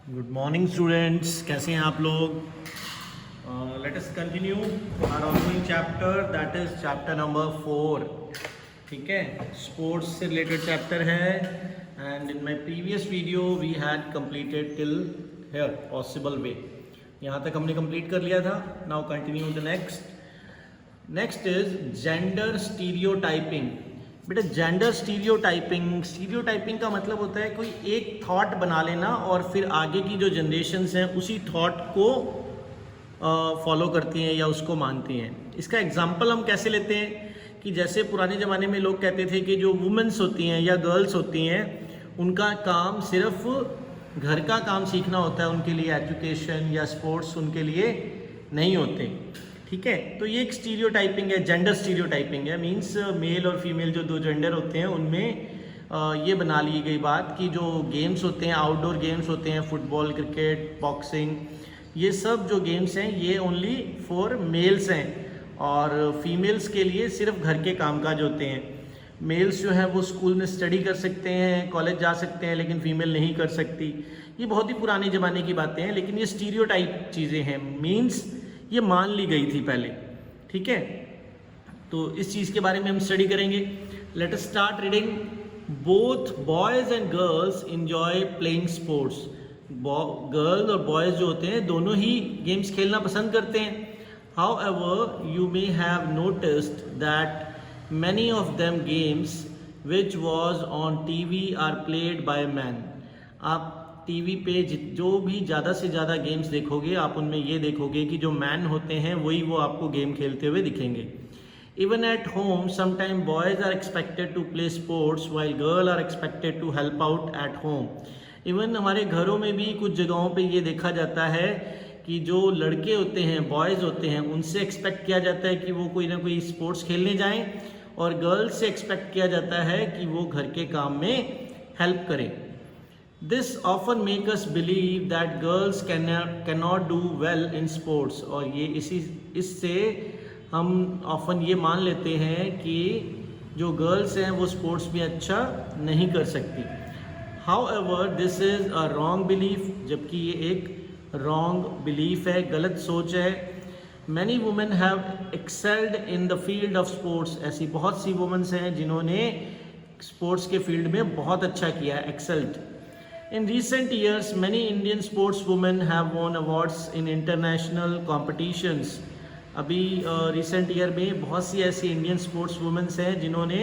Good morning students, कैसे हैं आप लोग। Let us continue our ongoing chapter, that is chapter number 4। ठीक है, स्पोर्ट्स से रिलेटेड चैप्टर है and in my previous video we had completed till here possible way. यहाँ तक हमने कंप्लीट कर लिया था। Now continue the next is gender stereotyping. बेटा जेंडर स्टीरियोटाइपिंग का मतलब होता है कोई एक थॉट बना लेना और फिर आगे की जो जनरेशन्स हैं उसी थॉट को फॉलो करती हैं या उसको मानती हैं। इसका एग्जांपल हम कैसे लेते हैं कि जैसे पुराने ज़माने में लोग कहते थे कि जो वुमेन्स होती हैं या गर्ल्स होती हैं उनका काम सिर्फ घर का काम सीखना होता है, उनके लिए एजुकेशन या स्पोर्ट्स उनके लिए नहीं होते। ठीक है, तो ये एक स्टीरियोटाइपिंग है, जेंडर स्टीरियोटाइपिंग है। मींस मेल और फीमेल जो दो जेंडर होते हैं उनमें ये बना ली गई बात कि जो गेम्स होते हैं, आउटडोर गेम्स होते हैं, फुटबॉल, क्रिकेट, बॉक्सिंग, ये सब जो गेम्स हैं ये ओनली फॉर मेल्स हैं और फीमेल्स के लिए सिर्फ घर के कामकाज होते हैं। मेल्स जो हैं वो स्कूल में स्टडी कर सकते हैं, कॉलेज जा सकते हैं, लेकिन फीमेल नहीं कर सकती। ये बहुत ही पुराने ज़माने की बातें हैं, लेकिन ये स्टीरियोटाइप चीज़ें हैं। मीन्स ये मान ली गई थी पहले। ठीक है, तो इस चीज़ के बारे में हम स्टडी करेंगे। Let us start reading. Both boys and girls enjoy playing sports. Girls और बॉयज़ जो होते हैं दोनों ही गेम्स खेलना पसंद करते हैं। However you may have noticed that many of them games which was on TV are played by man. आप टीवी पे जो भी ज़्यादा से ज़्यादा गेम्स देखोगे आप उनमें ये देखोगे कि जो मैन होते हैं वही वो आपको गेम खेलते हुए दिखेंगे। Even at home sometime boys are expected to play sports while girl are expected to help out at home. Even हमारे घरों में भी कुछ जगहों पे ये देखा जाता है कि जो लड़के होते हैं, बॉयज़ होते हैं, उनसे एक्सपेक्ट किया जाता है कि वो कोई ना कोई स्पोर्ट्स खेलने जाएँ और गर्ल्स से एक्सपेक्ट किया जाता है कि वो घर के काम में हेल्प करें। This often make us believe that girls cannot do well in sports। और ये इससे हम often ये मान लेते हैं कि जो गर्ल्स हैं वो स्पोर्ट्स में अच्छा नहीं कर सकती। However, this is a wrong belief। जबकि ये एक wrong belief है, गलत सोच है। Many women have excelled in the field of sports। ऐसी बहुत सी वुमेन्स हैं जिन्होंने स्पोर्ट्स के फील्ड में बहुत अच्छा किया है, excelled। In recent years, many Indian sportswomen have won awards in international competitions। अभी रिसेंट ईयर में बहुत सी ऐसी इंडियन स्पोर्ट्स वुमेन्स हैं जिन्होंने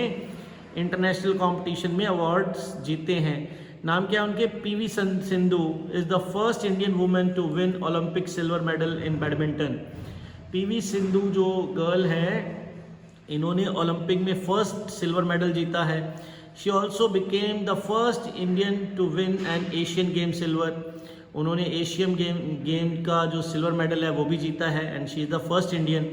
इंटरनेशनल कंपटीशन में अवार्ड्स जीते हैं। नाम क्या है उनके? PV Sindhu is the first Indian women to win Olympic silver medal in badminton. PV Sindhu जो गर्ल है इन्होंने ओलंपिक में फर्स्ट सिल्वर मेडल जीता है। She also became the first Indian to win an Asian game silver। उन्होंने Asian game का जो silver medal है वो भी जीता है and she is the first Indian.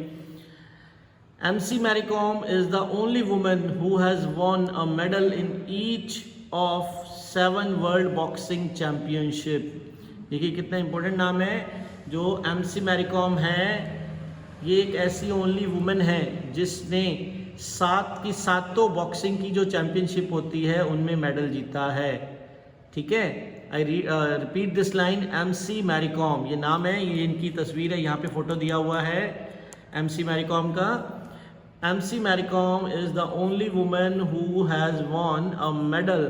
MC Mary Kom is the only woman who has won a medal in each of 7 World Boxing Championship। देखिए कितना इंपॉर्टेंट नाम है। जो MC Mary Kom है ये एक ऐसी ओनली वुमेन है जिसने 7 की 7 बॉक्सिंग की जो चैंपियनशिप होती है उनमें मेडल जीता है। ठीक है, I repeat this line, MC Mary Kom ये नाम है, ये इनकी तस्वीर है, यहाँ पे फोटो दिया हुआ है MC मैरी कॉम का। MC Mary Kom is the only women who has won a medal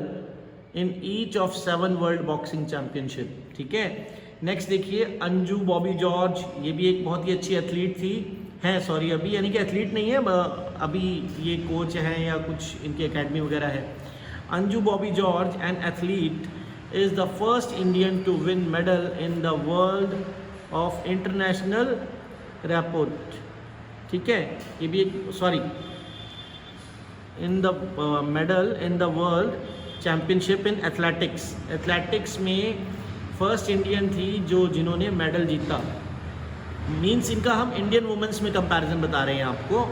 in each of 7 world boxing championship. ठीक है, नेक्स्ट देखिए अंजू बॉबी जॉर्ज। ये भी एक बहुत ही अच्छी एथलीट थी, हैं सॉरी अभी यानी कि एथलीट नहीं है, अभी ये कोच हैं या कुछ इनकी एकेडमी वगैरह है। Anju Bobby George an athlete is the first Indian to win medal in the world of international repute. ठीक है, ये भी एक sorry in the medal in the world championship in athletics. Athletics में फर्स्ट इंडियन थी जिन्होंने मेडल जीता। मीन्स इनका हम इंडियन वुमेंस में कंपैरिजन बता रहे हैं आपको।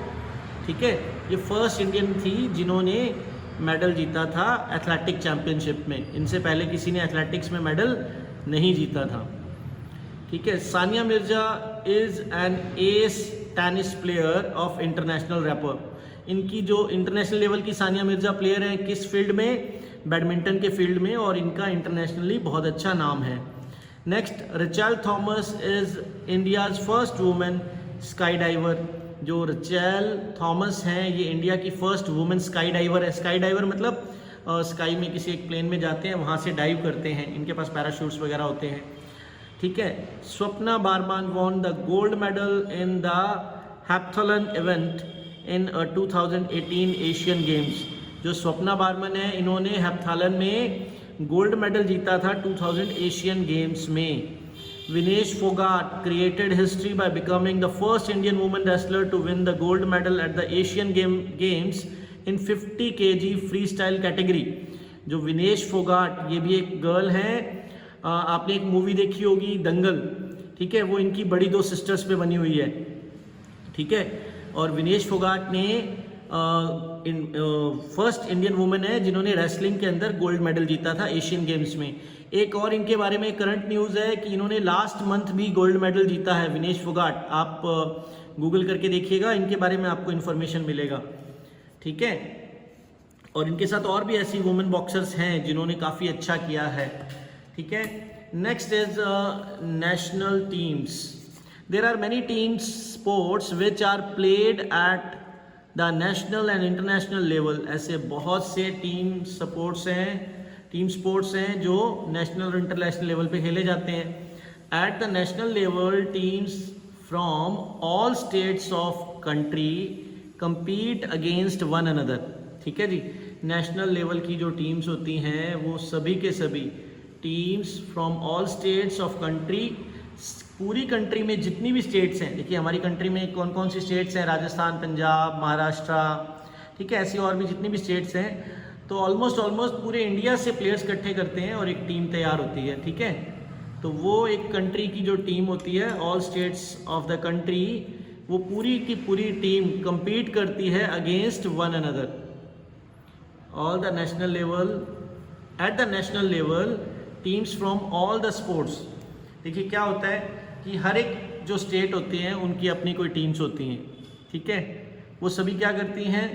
ठीक है, ये फर्स्ट इंडियन थी जिन्होंने मेडल जीता था एथलेटिक चैम्पियनशिप में। इनसे पहले किसी ने एथलेटिक्स में मेडल नहीं जीता था। ठीक है, Sania Mirza is an ace tennis player of international repute. इनकी जो इंटरनेशनल लेवल की सानिया मिर्जा प्लेयर हैं किस फील्ड में? बैडमिंटन के फील्ड में, और इनका इंटरनेशनली बहुत अच्छा नाम है। Next, Rachel Thomas is India's first women sky diver. जो रिचेल थॉमस हैं ये इंडिया की फर्स्ट वुमेन स्काई डाइवर है। स्काई डाइवर मतलब स्काई में किसी एक प्लेन में जाते हैं, वहाँ से डाइव करते हैं, इनके पास पैराशूट्स वगैरह होते हैं। ठीक है। Swapna Barman won the gold medal in the heptathlon event in 2018 Asian games. जो स्वप्ना बारमन है इन्होंने हेप्थलन में गोल्ड मेडल जीता था 2000 एशियन गेम्स में। Vinesh Phogat created history by becoming the first Indian women wrestler to win the gold medal at the Asian Games in 50 kg free style category. जो विनेश फोगाट, ये भी एक गर्ल है, आपने एक मूवी देखी होगी दंगल, ठीक है, वो इनकी बड़ी दो सिस्टर्स पे बनी हुई है। ठीक है। और विनेश फोगाट ने फर्स्ट इंडियन वुमेन है जिन्होंने रेसलिंग के अंदर गोल्ड मेडल जीता था एशियन गेम्स में। एक और इनके बारे में करंट न्यूज़ है कि इन्होंने लास्ट मंथ भी गोल्ड मेडल जीता है, विनेश फोगाट। आप गूगल करके देखिएगा, इनके बारे में आपको इन्फॉर्मेशन मिलेगा। ठीक है। और इनके साथ और भी ऐसी वुमेन बॉक्सर्स हैं जिन्होंने काफ़ी अच्छा किया है। ठीक है। Next is national teams. There are many teams sports which are played at the national and international level. ऐसे बहुत से टीम स्पोर्ट्स हैं जो नेशनल और इंटरनेशनल लेवल पे खेले जाते हैं। Eight the national level teams from all states of country compete against one another। ठीक है जी। नेशनल लेवल की जो टीम्स होती हैं वो सभी के सभी teams from all states of country, पूरी कंट्री में जितनी भी स्टेट्स हैं, देखिए हमारी कंट्री में कौन कौन सी स्टेट्स हैं, राजस्थान, पंजाब, महाराष्ट्र, ठीक है, ऐसी और भी जितनी भी स्टेट्स हैं, तो ऑलमोस्ट पूरे इंडिया से प्लेयर्स इकट्ठे करते हैं और एक टीम तैयार होती है। ठीक है। तो वो एक कंट्री की जो टीम होती है, all states of the country, वो पूरी की पूरी टीम compete करती है against one another. All the national level, eight the national level teams from all the sports. देखिए क्या होता है कि हर एक जो स्टेट होती हैं उनकी अपनी कोई टीम्स होती हैं। ठीक है। वो सभी क्या करती हैं,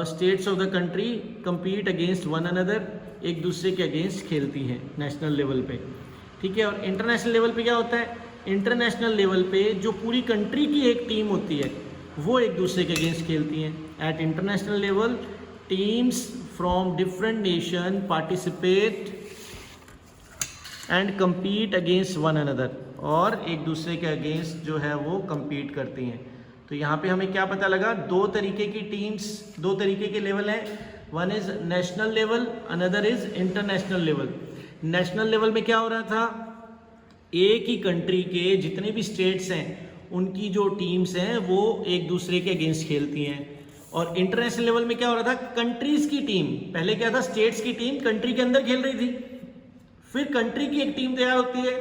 states of the country compete against one another, एक दूसरे के अगेंस्ट खेलती हैं नेशनल लेवल पे। ठीक है। और इंटरनेशनल लेवल पे क्या होता है, इंटरनेशनल लेवल पे जो पूरी कंट्री की एक टीम होती है वो एक दूसरे के अगेंस्ट खेलती हैं। At international level teams from different nation participate and compete against one another, और एक दूसरे के अगेंस्ट जो है वो compete करती हैं। तो यहाँ पे हमें क्या पता लगा, दो तरीके की टीम्स, दो तरीके के लेवल हैं। One is national level, another is international level. National level में क्या हो रहा था, एक ही कंट्री के जितने भी स्टेट्स हैं उनकी जो टीम्स हैं वो एक दूसरे के अगेंस्ट खेलती हैं। और इंटरनेशनल लेवल में क्या हो रहा था, कंट्रीज की टीम, पहले क्या था, स्टेट्स की टीम कंट्री के अंदर खेल रही थी, फिर कंट्री की एक टीम तैयार होती है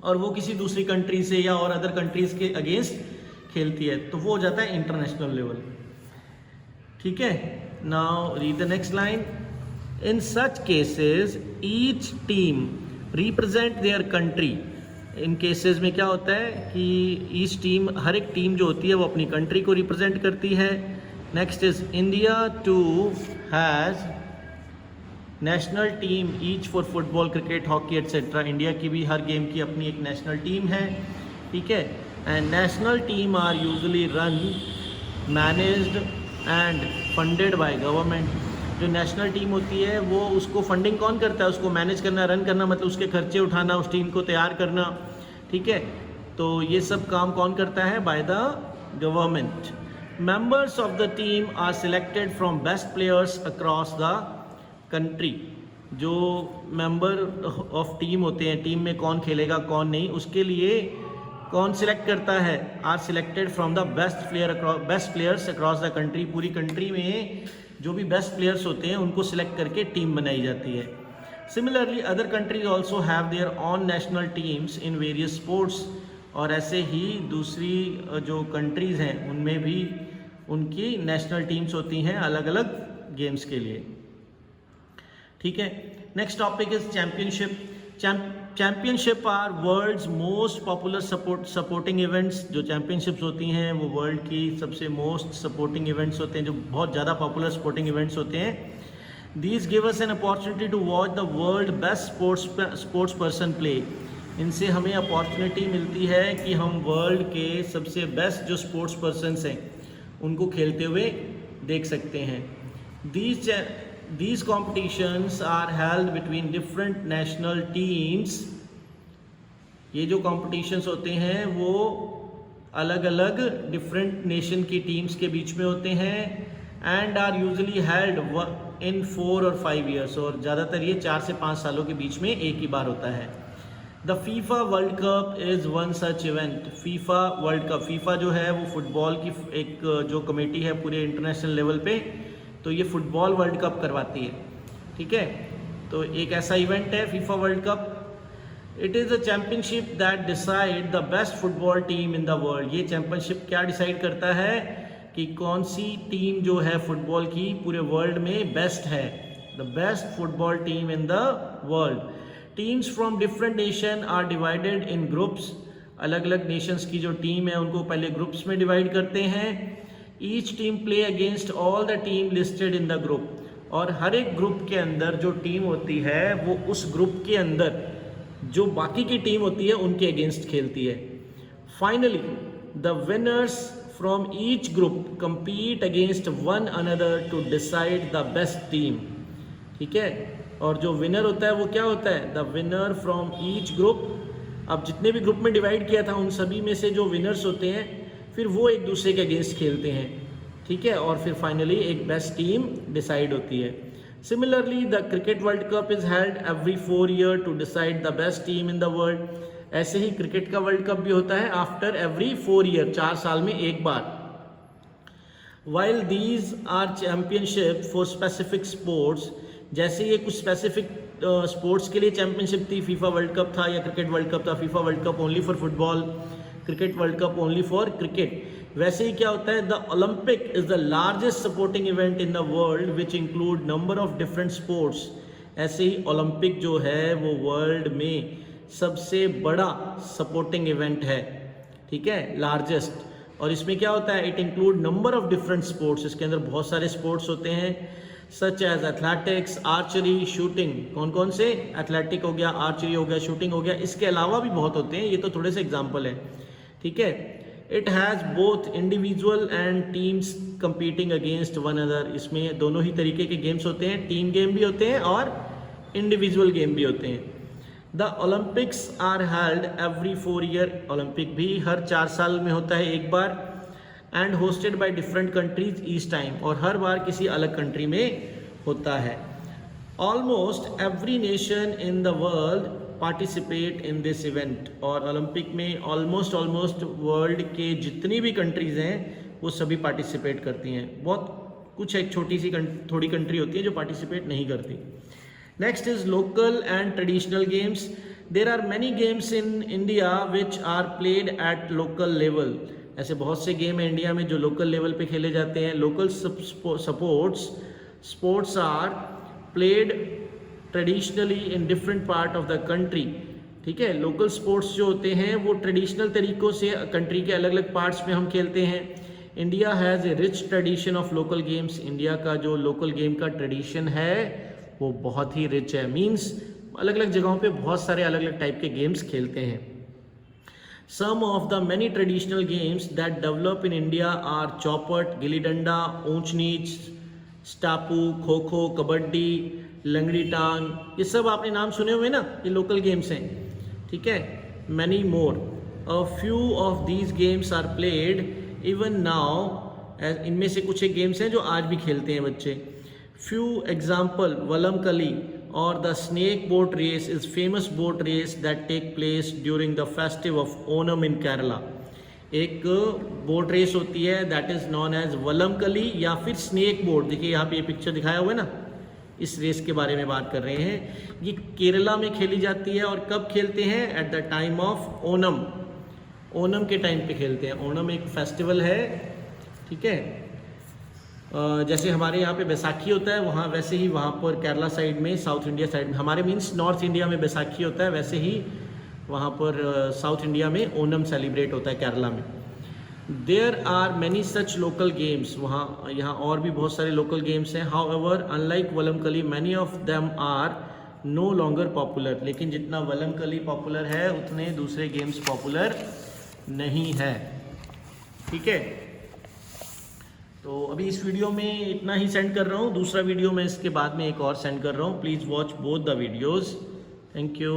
और वो किसी दूसरी कंट्री से या और अदर कंट्रीज के अगेंस्ट खेलती है, तो वो हो जाता है इंटरनेशनल लेवल। ठीक है। Now read the next line. In such cases each team represent their country. In cases में क्या होता है कि ईच टीम, हर एक टीम जो होती है वो अपनी कंट्री को रिप्रेजेंट करती है। Next is India to has national team each for football, cricket, hockey etcetera. India की भी हर गेम की अपनी एक नेशनल टीम है। ठीक है। And national team are usually run, managed and funded by government. जो नेशनल टीम होती है वो, उसको फंडिंग कौन करता है, उसको मैनेज करना, रन करना, मतलब उसके खर्चे उठाना, उस टीम को तैयार करना। ठीक है। तो ये सब काम कौन करता है, by the government. Members of the team are selected from best players across the country. जो मेंबर ऑफ टीम होते हैं, टीम में कौन खेलेगा कौन नहीं, उसके लिए कौन सिलेक्ट करता है, are selected from the best players across the country. पूरी कंट्री में जो भी बेस्ट प्लेयर्स होते हैं उनको सिलेक्ट करके टीम बनाई जाती है। Similarly other countries also have their on national teams in various sports. और ऐसे ही दूसरी जो कंट्रीज़ हैं उनमें भी उनकी नेशनल टीम्स होती हैं अलग अलग गेम्स के लिए। ठीक है। Next topic is championship. Championship are world's most popular supporting events. जो चैम्पियनशिप्स होती हैं वो वर्ल्ड की सबसे मोस्ट सपोर्टिंग इवेंट्स होते हैं, जो बहुत ज़्यादा पॉपुलर स्पोर्टिंग इवेंट्स होते हैं। These give us an opportunity to watch the world best sports person play. इनसे हमें अपॉर्चुनिटी मिलती है कि हम वर्ल्ड के सबसे बेस्ट जो स्पोर्ट्स पर्सनस हैं उनको खेलते हुए देख सकते हैं. These competitions are held between different national teams. ये जो competitions होते हैं वो अलग अलग डिफरेंट नेशन की टीम्स के बीच में होते हैं and are usually held in 4 और 5 years, और ज़्यादातर ये 4 से 5 सालों के बीच में एक ही बार होता है. The FIFA world cup is one such event. FIFA world cup, FIFA जो है वो फुटबॉल की एक जो कमेटी है पूरे इंटरनेशनल लेवल पे, तो ये फुटबॉल वर्ल्ड कप करवाती है. ठीक है, तो एक ऐसा इवेंट है FIFA world cup. It is a championship that decide the best football team in the world. ये चैम्पियनशिप क्या डिसाइड करता है कि कौन सी टीम जो है फुटबॉल की पूरे वर्ल्ड में बेस्ट है. The best football team in the world. Teams from different nation are divided in groups. अलग अलग नेशंस की जो टीम है उनको पहले ग्रुप्स में डिवाइड करते हैं. Each team play against all the team listed in the group. और हर एक ग्रुप के अंदर जो टीम होती है वो उस ग्रुप के अंदर जो बाकी की टीम होती है उनके अगेंस्ट खेलती है. Finally the winners from each group compete against one another to decide the best team. ठीक है, और जो विनर होता है वो क्या होता है, the winner from each group. अब जितने भी ग्रुप में डिवाइड किया था उन सभी में से जो विनर्स होते हैं फिर वो एक दूसरे के अगेंस्ट खेलते हैं. ठीक है, और फिर फाइनली एक बेस्ट टीम डिसाइड होती है. Similarly, the cricket World Cup is held every 4 years to decide the best team in the world. ऐसे ही क्रिकेट का वर्ल्ड कप भी होता है आफ्टर एवरी 4 years, 4 साल में एक बार. While these are championship for specific sports, जैसे ये कुछ स्पेसिफिक स्पोर्ट्स के लिए चैंपियनशिप थी, फीफा वर्ल्ड कप था या क्रिकेट वर्ल्ड कप था. FIFA world cup only for football, cricket world cup only for cricket. वैसे ही क्या होता है, the Olympic is the largest supporting event in the world which include number of different sports. ऐसे ही Olympic जो है वो world में सबसे बड़ा सपोर्टिंग इवेंट है. ठीक है, लार्जेस्ट. और इसमें क्या होता है, it include number of different sports. इसके अंदर बहुत सारे स्पोर्ट्स होते हैं such as athletics, archery, shooting. कौन कौन से, एथलेटिक हो गया, आर्चरी हो गया, शूटिंग हो गया. इसके अलावा भी बहुत होते हैं, ये तो थोड़े से एग्जाम्पल है. ठीक है, it has both individual and teams competing against one other. इसमें दोनों ही तरीके के गेम्स होते हैं, टीम गेम भी होते हैं और इंडिविजुअल गेम भी होते हैं. The Olympics are held every 4 years. Olympic भी हर 4 साल में होता है एक बार. And hosted by different countries each time. और हर बार किसी अलग कंट्री में होता है. Almost every nation in the world participate in this event. और ओलंपिक में ऑलमोस्ट वर्ल्ड के जितनी भी कंट्रीज़ हैं वो सभी पार्टिसिपेट करती हैं. बहुत कुछ एक छोटी सी थोड़ी कंट्री होती है जो पार्टिसिपेट नहीं करती. Next is local and traditional games. There are many games in India which are played at local level. ऐसे बहुत से गेम हैं इंडिया में जो लोकल लेवल पे खेले जाते हैं. Local sports are played traditionally in different part of the country. ठीक है, लोकल स्पोर्ट्स जो होते हैं वो ट्रेडिशनल तरीक़ों से कंट्री के अलग अलग पार्ट्स में हम खेलते हैं. India has a rich tradition of local games. India का जो लोकल गेम का ट्रेडिशन है वो बहुत ही रिच है. मीन्स अलग अलग जगहों पे बहुत सारे अलग अलग टाइप के गेम्स खेलते हैं. Some of the many traditional games that develop in India are chaupat, gilli डंडा, ऊंच नीच, स्टापू, खो खो, कबड्डी, लंगड़ी टांग. ये सब आपने नाम सुने हुए ना, ये लोकल गेम्स हैं. ठीक है, many more. A few of these games are played even now. इनमें से कुछ एक गेम्स हैं जो आज भी खेलते हैं बच्चे. फ्यू एग्जाम्पल, वलम कली और the snake boat race is famous boat race that take place during the festive of Onam in Kerala. एक बोट रेस होती है that is known as Vallam Kali या फिर स्नेक बोट. देखिए यहाँ पे ये पिक्चर दिखाया हुआ है ना, इस रेस के बारे में बात कर रहे हैं. ये केरला में खेली जाती है. और कब खेलते हैं, at the time of Onam. Onam के टाइम पे खेलते हैं. ओनम एक फेस्टिवल है. ठीक है, जैसे हमारे यहाँ पे बैसाखी होता है वहाँ, वैसे ही वहाँ पर केरला साइड में, साउथ इंडिया साइड में, हमारे मीन्स नॉर्थ इंडिया में बैसाखी होता है, वैसे ही वहाँ पर साउथ इंडिया में ओनम सेलिब्रेट होता है केरला में. There are many such local games, वहाँ यहाँ और भी बहुत सारे लोकल गेम्स हैं. However unlike Vallamkali many of them are no longer popular, लेकिन जितना वलमकली पॉपुलर है उतने दूसरे गेम्स पॉपुलर नहीं है. ठीक है, तो अभी इस वीडियो में इतना ही सेंड कर रहा हूँ. दूसरा वीडियो मैं इसके बाद में एक और सेंड कर रहा हूँ. Please watch both the videos. Thank you.